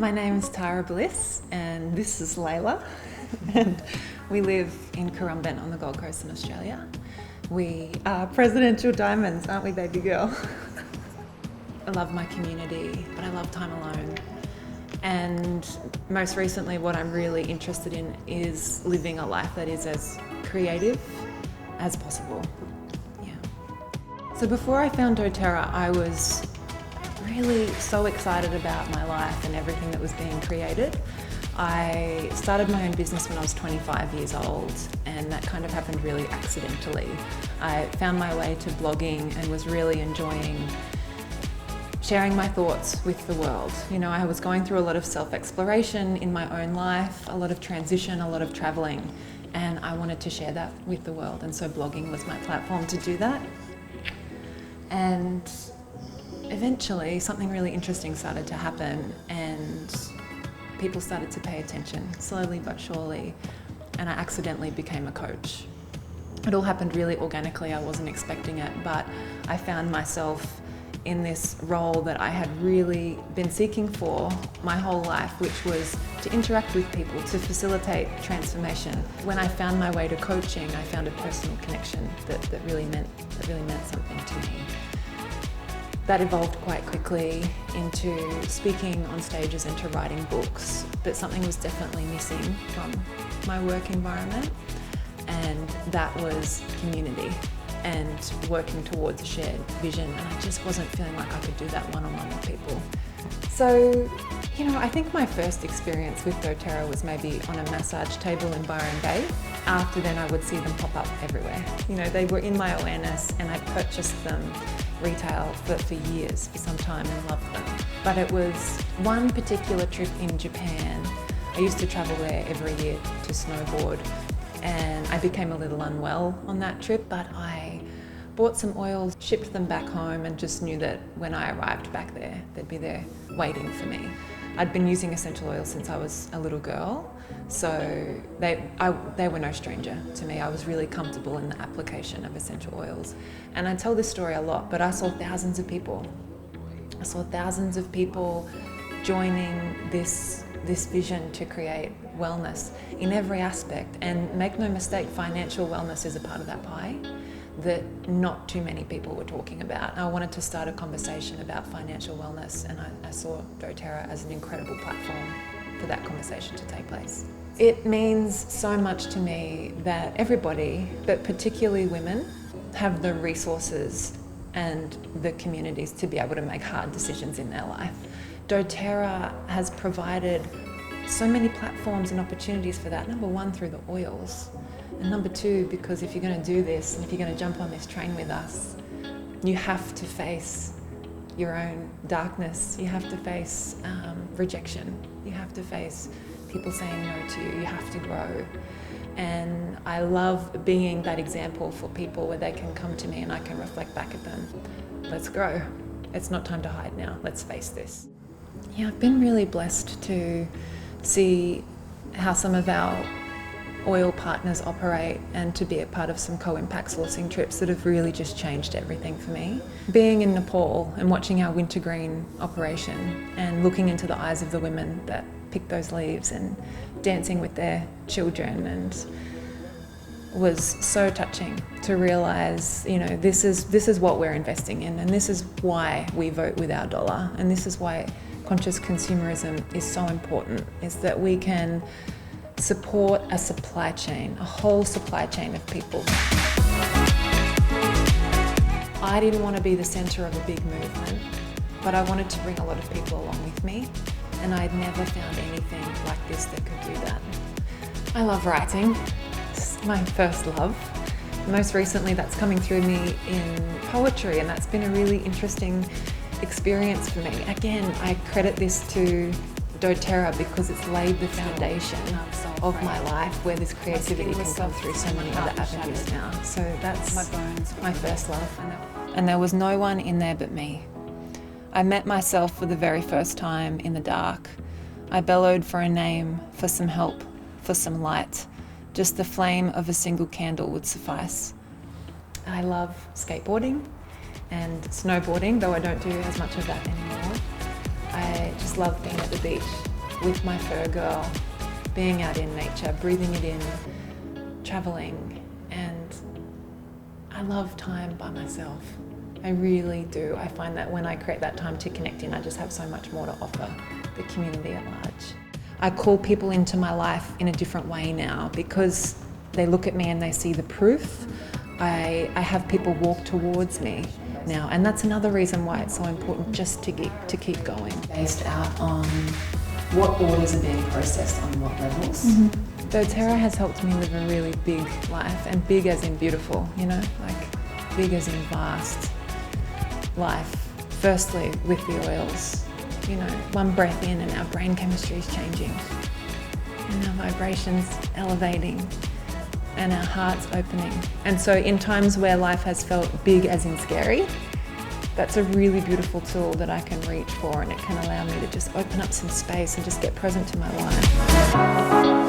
My name is Tara Bliss and this is Layla and we live in Currumbin on the Gold Coast in Australia. We are presidential diamonds, aren't we, baby girl? I love my community, but I love time alone. And most recently what I'm really interested in is living a life that is as creative as possible. Yeah. So before I found Doterra, I was really so excited about my life and everything that was being created. I started my own business when I was 25 years old, and that kind of happened really accidentally. I found my way to blogging and was really enjoying sharing my thoughts with the world. You know, I was going through a lot of self-exploration in my own life, a lot of transition, a lot of traveling, and I wanted to share that with the world, and so blogging was my platform to do that. And eventually something really interesting started to happen and people started to pay attention, slowly but surely, and I accidentally became a coach. It all happened really organically, I wasn't expecting it, but I found myself in this role that I had really been seeking for my whole life, which was to interact with people, to facilitate transformation. When I found my way to coaching, I found a personal connection that really meant something to me. That evolved quite quickly into speaking on stages and to writing books, but something was definitely missing from my work environment, and that was community and working towards a shared vision, and I just wasn't feeling like I could do that one-on-one with people. So, you know, I think my first experience with Doterra was maybe on a massage table in Byron Bay. After then I would see them pop up everywhere. You know, they were in my awareness and I purchased them retail for years, for some time, and loved them. But it was one particular trip in Japan. I used to travel there every year to snowboard, and I became a little unwell on that trip, but I bought some oils, shipped them back home, and just knew that when I arrived back there, they'd be there waiting for me. I'd been using essential oils since I was a little girl, so they were no stranger to me. I was really comfortable in the application of essential oils. And I tell this story a lot, but I saw thousands of people. I saw thousands of people joining this vision to create wellness in every aspect. And make no mistake, financial wellness is a part of that pie that not too many people were talking about. I wanted to start a conversation about financial wellness, and I saw Doterra as an incredible platform for that conversation to take place. It means so much to me that everybody, but particularly women, have the resources and the communities to be able to make hard decisions in their life. Doterra has provided so many platforms and opportunities for that. Number one, through the oils. And number two, because if you're going to do this and if you're going to jump on this train with us, you have to face your own darkness. You have to face rejection. You have to face people saying no to you. You have to grow. And I love being that example for people where they can come to me and I can reflect back at them. Let's grow. It's not time to hide now. Let's face this. Yeah, I've been really blessed to see how some of our oil partners operate and to be a part of some co-impact sourcing trips that have really just changed everything for me. Being in Nepal and watching our wintergreen operation and looking into the eyes of the women that pick those leaves and dancing with their children, and was so touching to realize, you know, this is what we're investing in, and this is why we vote with our dollar, and this is why conscious consumerism is so important, is that we can support a supply chain, a whole supply chain of people. I didn't want to be the center of a big movement, but I wanted to bring a lot of people along with me, and I'd never found anything like this that could do that. I love writing. It's my first love. Most recently that's coming through me in poetry, and that's been a really interesting experience for me. Again, I credit this to Doterra because it's laid the foundation of my life where this creativity can come through so many other avenues now. So that's my first love. And there was no one in there but me. I met myself for the very first time in the dark. I bellowed for a name, for some help, for some light. Just the flame of a single candle would suffice. I love skateboarding and snowboarding, though I don't do as much of that anymore. I just love being at the beach with my fur girl, being out in nature, breathing it in, traveling, and I love time by myself. I really do. I find that when I create that time to connect in, I just have so much more to offer the community at large. I call people into my life in a different way now because they look at me and they see the proof. I have people walk towards me now, and that's another reason why it's so important just to keep going. Based out on what orders are being processed on what levels. Doterra has helped me live a really big life, and big as in beautiful, you know, like big as in vast life. Firstly, with the oils, you know, one breath in and our brain chemistry is changing, and our vibrations elevating, and our hearts opening. And so in times where life has felt big as in scary, that's a really beautiful tool that I can reach for, and it can allow me to just open up some space and just get present to my life.